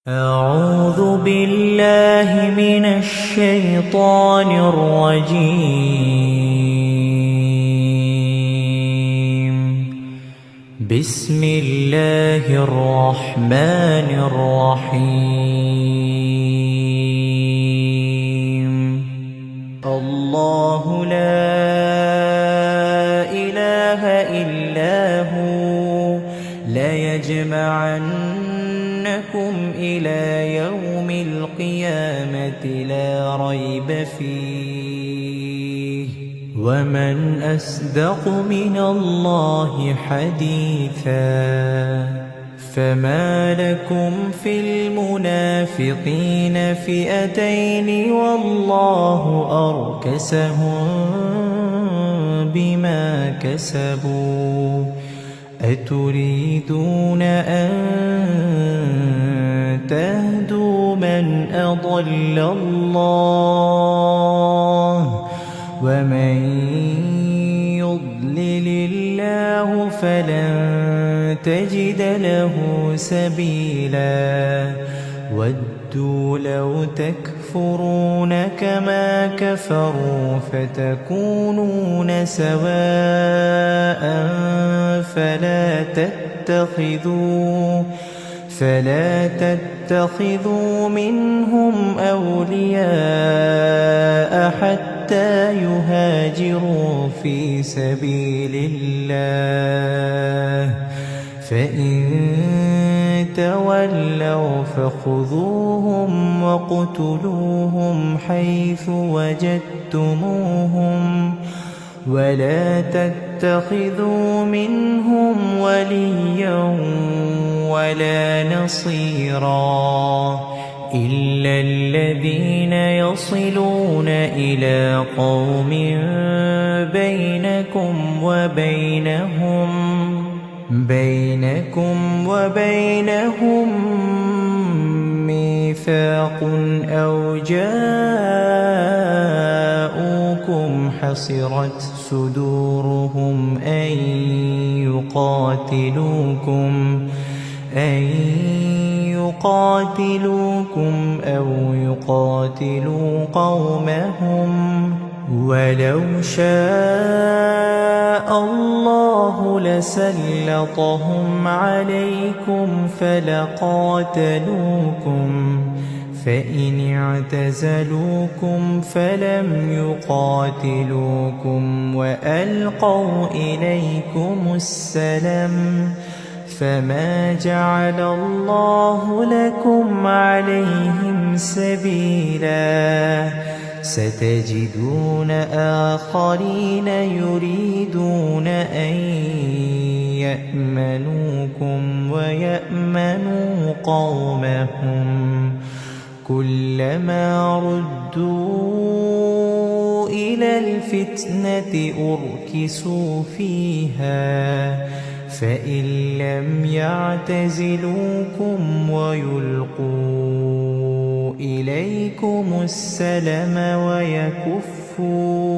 أعوذ بالله من الشيطان الرجيم. بسم الله الرحمن الرحيم. الله لا إله إلا هو ليجمعنكم إلى يوم القيامة لا ريب فيه ومن أصدق من الله حديثا. فما لكم في المنافقين فئتين والله أركسهم بما كسبوا أتريدون أن تهدوا من أضل الله ومن يضلل الله فلن تجد له سبيلا. ودوا لو تكفرون كما كفروا فتكونون سواء فلا تتخذوا منهم أولياء حتى يهاجروا في سبيل الله فإن تولوا فخذوهم واقتلوهم حيث وجدتموهم ولا تتخذوا منهم وليا ولا نصيرا إلا الذين يصلون إلى قوم بينكم وبينهم ميثاق أو جاءوكم حصرت صدورهم أن يقاتلوكم أو يقاتلوا قومهم ولو شاء الله لسلطهم عليكم فلقاتلوكم فإن اعتزلوكم فلم يقاتلوكم وألقوا إليكم السلم فما جعل الله لكم عليهم سبيلا. ستجدون آخرين يريدون أن يأمنوكم ويأمنوا قومهم كلما ردوا إلى الفتنة أركسوا فيها فإن لم يعتزلوكم ويلقوا إليكم السلم ويكفوا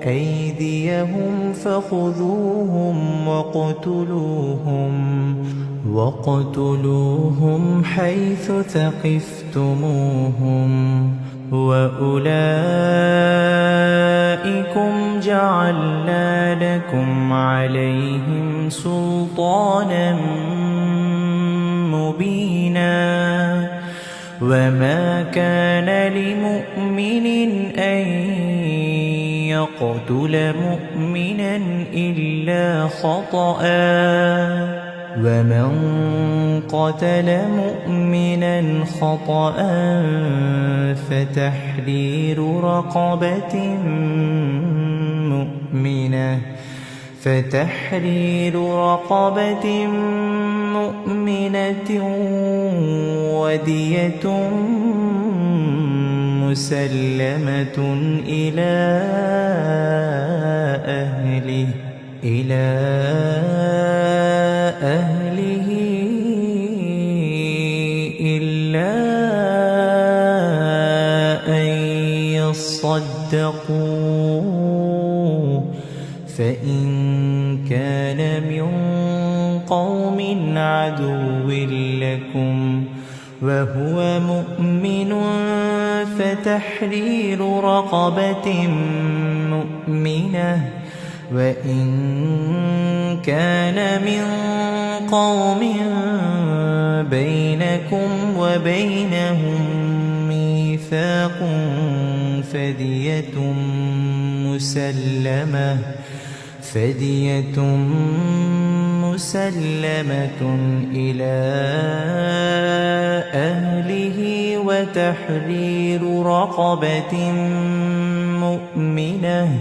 أيديهم فخذوهم واقتلوهم حيث ثقفتموهم وأولئكم جعلنا لكم عليهم سلطانا مبينا. وما كان لمؤمن أن يقتل مؤمنا إلا خطأ ومن قتل مؤمنا خطأ فتحرير رقبة مؤمنة ودية مسلمة إلى أهله إلا أن يصدقوا فإن كان من قوم عدو لكم وهو مؤمن فتحرير رقبة مؤمنة وإن كان من قوم بينكم وبينهم ميثاق فدية مسلمة إلى أهله وتحرير رقبة مؤمنة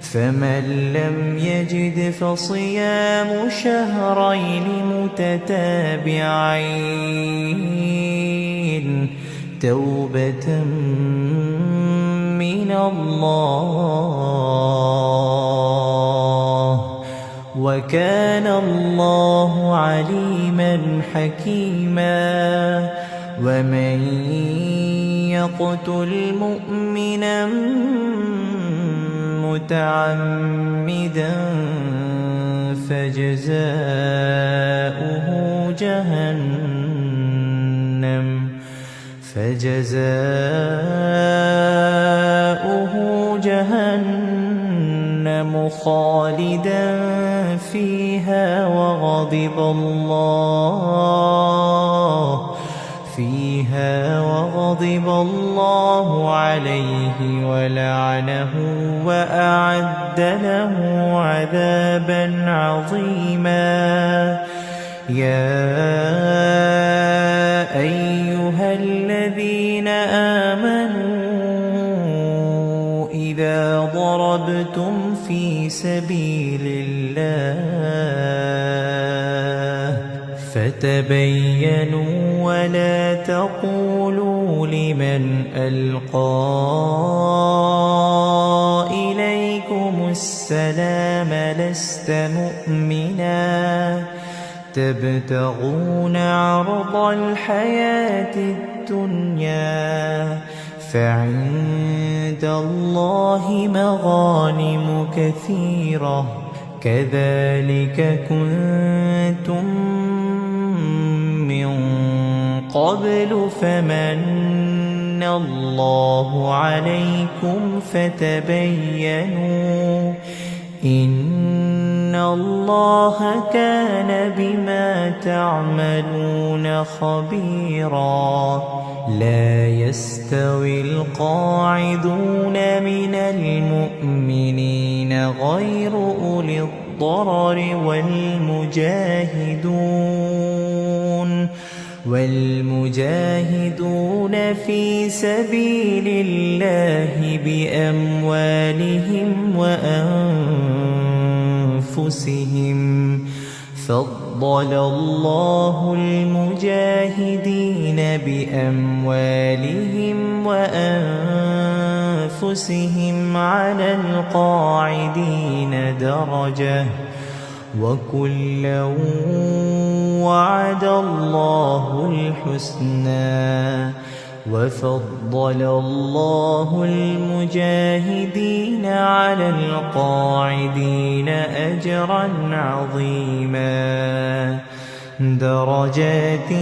فمن لم يجد فصيام شهرين متتابعين توبة من الله وكان الله عليما حكيما ومن يقتل مؤمنا متعمدا فجزاؤه جهنم خالدا فيها وغضب الله عليه ولعنه وأعد له عذابا عظيما يا أيها الذين آمنوا إذا ضربتم في سبيل الله فتبينوا ولا تقولوا لمن ألقى إليكم السلام لست مؤمنا تبتغون عرض الحياة الدنيا فعند الله مغانم كثيرة كذلك كنتم من قبل فمن الله عليكم فتبينوا إن الله كان بما تعملون خبيرا لا يستوي القاعدون من المؤمنين غير أولي الضرر والمجاهدون في سبيل الله بأموالهم وأنفسهم فضل الله المجاهدين بأموالهم وأنفسهم على القاعدين درجة وكلا وعد الله الحسنى وفضل الله المجاهدين على القاعدين أجرا عظيما درجات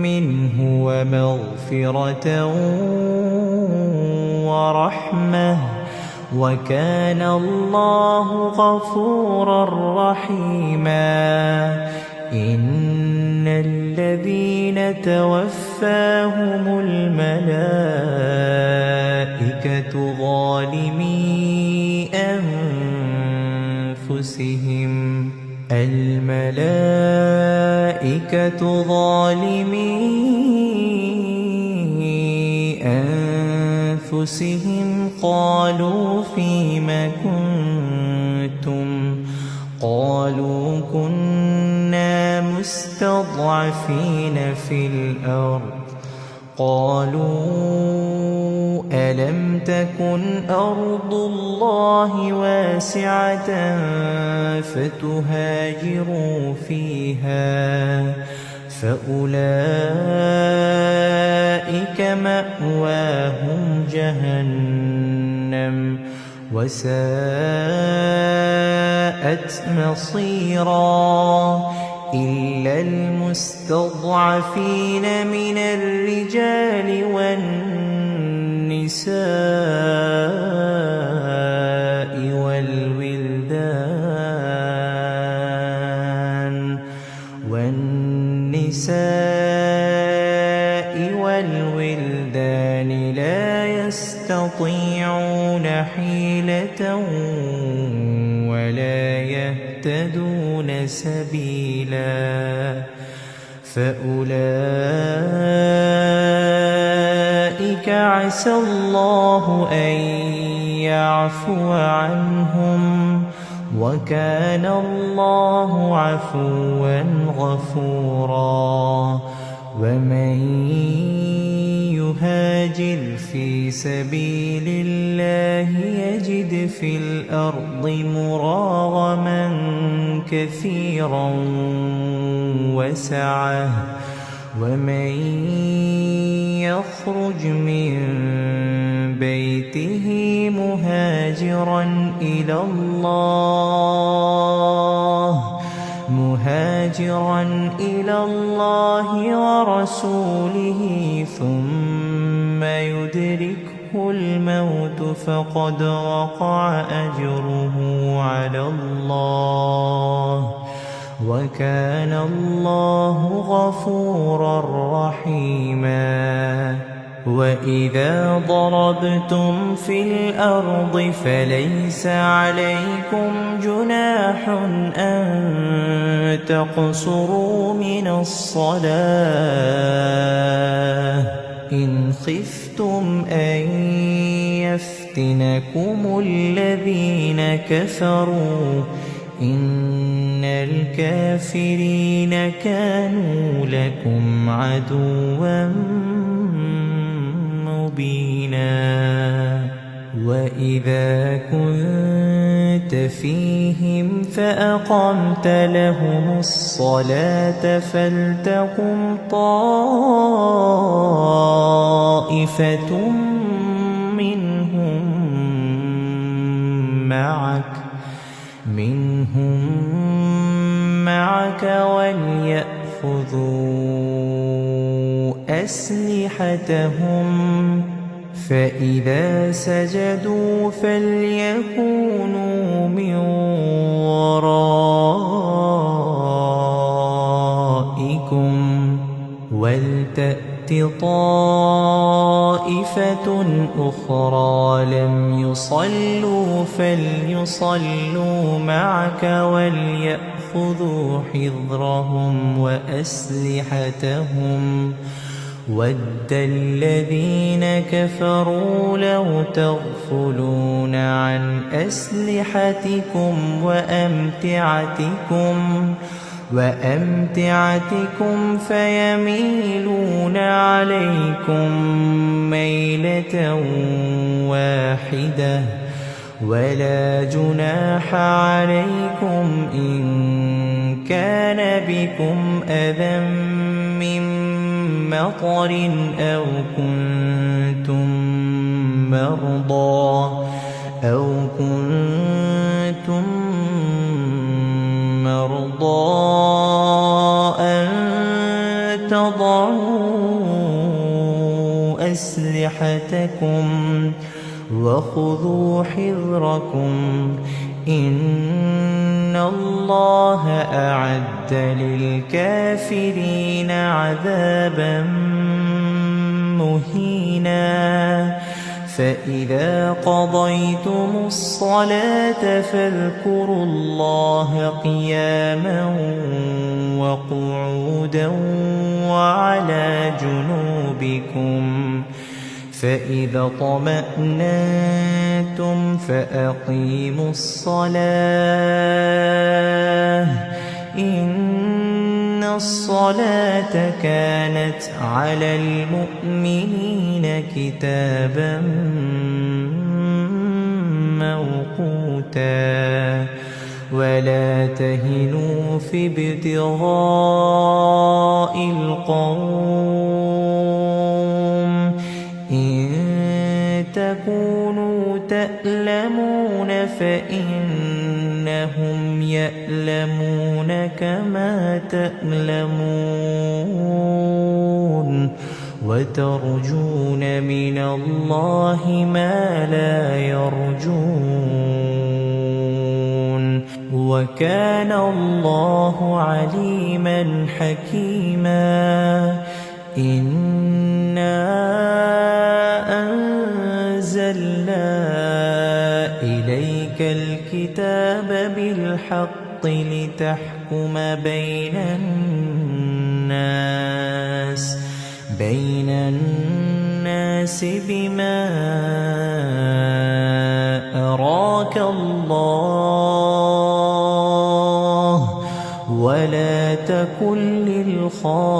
منه ومغفرة ورحمة وكان الله غفورا رحيما إن الذين توفاهم الملائكة ظالمي أنفسهم قالوا فيم كنتم قالوا كنا مستضعفين في الأرض قالوا ألم تكن أرض الله واسعة فتهاجروا فيها فأولئك مأواهم جهنم وساءت مصيرا إلا المستضعفين من الرجال والنساء والولدان لا يستطيعون حيلة ولا يهتدون سبيلا فأولئك عسى الله أن يعفو عنهم وكان الله عفوا غفورا ومن يهاجر في سبيل الله يجد في الأرض مراغما كثيرا وسعة ومن يخرج من بيته مهاجرا إلى الله ورسوله ثم يدركه الموت فقد وقع أجره على الله وكان الله غفورا رحيما وإذا ضربتم في الأرض فليس عليكم جناح أن تقصروا من الصلاة إن خفتم أن يفتنكم الذين كفروا إن الكافرين كانوا لكم عدوا مبينا وإذا كنت فيهم فأقمت لهم الصلاة فلتقم طائفة منهم معك وليأخذوا أسلحتهم فإذا سجدوا فليكونوا من ورائكم ولتأت طائفة أخرى لم يصلوا فليصلوا معك وليأخذوا حذرهم وأسلحتهم ود الذين كفروا لو تغفلون عن أسلحتكم وأمتعتكم فيميلون عليكم ميلة واحدة ولا جناح عليكم إن كان بكم أذى من مطر أو كنتم مرضى أن تضعوا أسلحتكم وخذوا حذركم إن الله أعد للكافرين عذابا مهينا فإذا قضيتم الصلاة فاذكروا الله قياما وقعودا وعلى جنوبكم فإذا طمأننتم فأقيموا الصلاة إن الصلاة كانت على المؤمنين كتابا موقوتا ولا تهنوا في ابتغاء القوم إن تكونوا تألمون فإنهم يألمون كما تألمون وترجون من الله ما لا يرجون وكان الله عليما حكيما إنا أنزلنا إليك الكتاب بالحق لتحكم بين الناس بما أراك الله ولا تكن للخائنين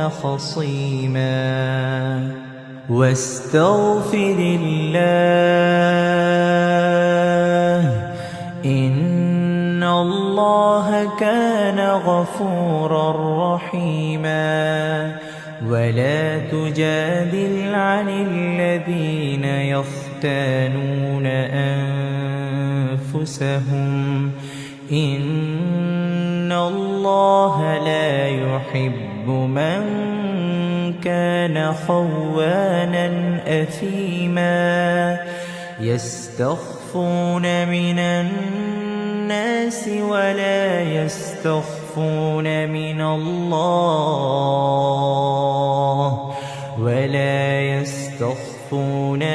خصيما واستغفر الله إن الله كان غفورا رحيما ولا تجادل عن الذين يختانون أنفسهم إن الله لا يحب من كان خوانا أثيما يستخفون من الناس ولا يستخفون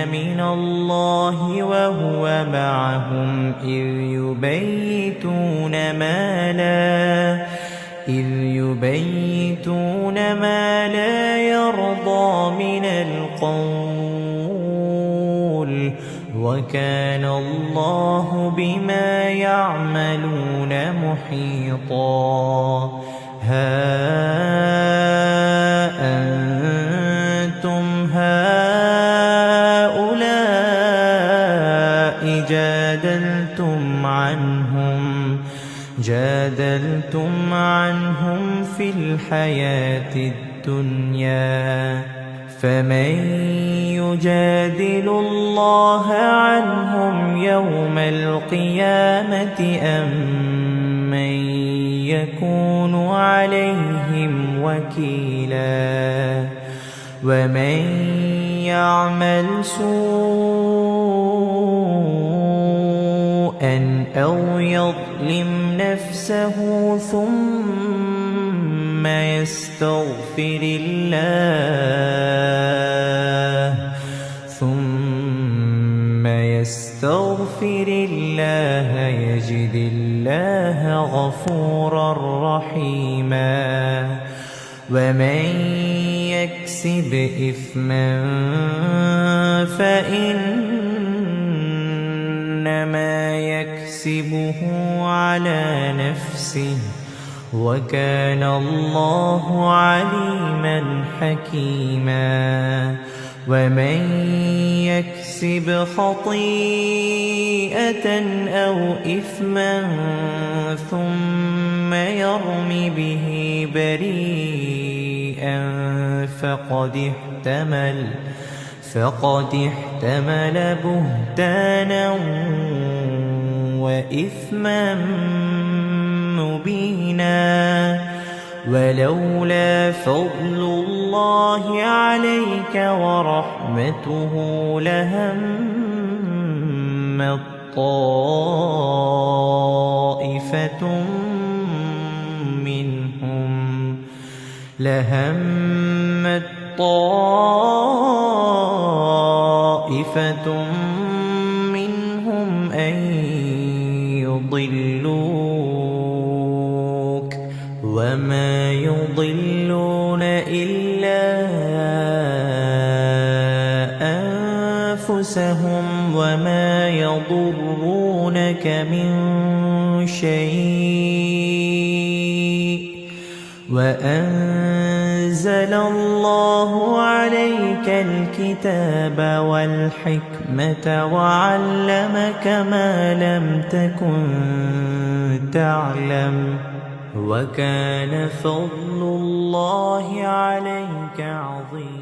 من الله وهو معهم إذ يبيتون ما لا يرضى من القول وكان الله بما يعملون محيطا ها أنتم هؤلاء جادلتم عنهم في الحياة الدنيا فمن يجادل الله عنهم يوم القيامة أم من يكون عليهم وكيلا ومن يعمل سوءا أو يظلم نفسه ثم يستغفر الله يجد الله غفورا رحيما ومن يكسب إثما فإنما يكسبه على نفسه وكان الله عليما حكيما ومن يكسب خطيئة أو إثما ثم يرم به بريئا فقد احتمل بهتانا وإثما مبينا ولولا فضل الله عليك ورحمته لهمت طائفة منهم أن يضلوك وما يضلون إلا أنفسهم وما يضرونك من شيء وأنزل الله عليك الكتاب والحكمة وعلمك ما لم تكن تعلم وكان فضل الله عليك عظيما.